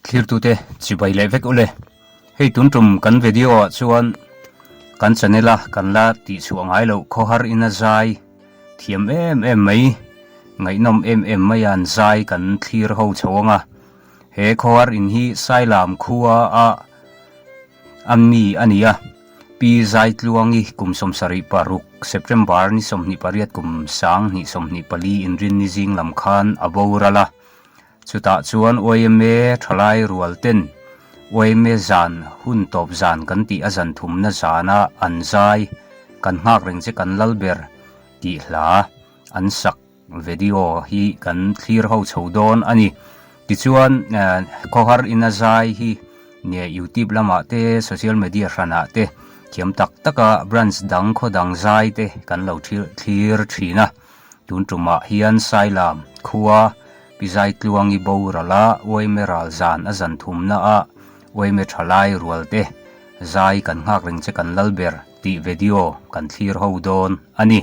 clear tu te chibai le vek ule hei tun tum kan video chuan kan chanela kan la ti chuangai lo khohar ina zai thiam em mai ngai nom em mayan zai kan clear ho chawanga he khohar in hi sailam khuwa a amni ania pi zai tluangi kum somsari paruk September ni somni pariat kum sang ni somni pali in rin ni jing lam khan aborala chuta chuan oime thalai rualten oime zan hun top zan kan ti azan thumna zana anzai kan ngak reng che kan lalber ti hla an sak video hi kan clear ho chodon ani ti chuan kohar ina zai hi ne YouTube lama te social media rana te kiam tak taka branch dang kho dang zai te kan lo clear thina tun tuma hian sailam khuwa pizai tluangi borala oime ral zan azan thumna a oime thalai rualte zai kan ngak reng che kan lalber ti video kan clear ho don ani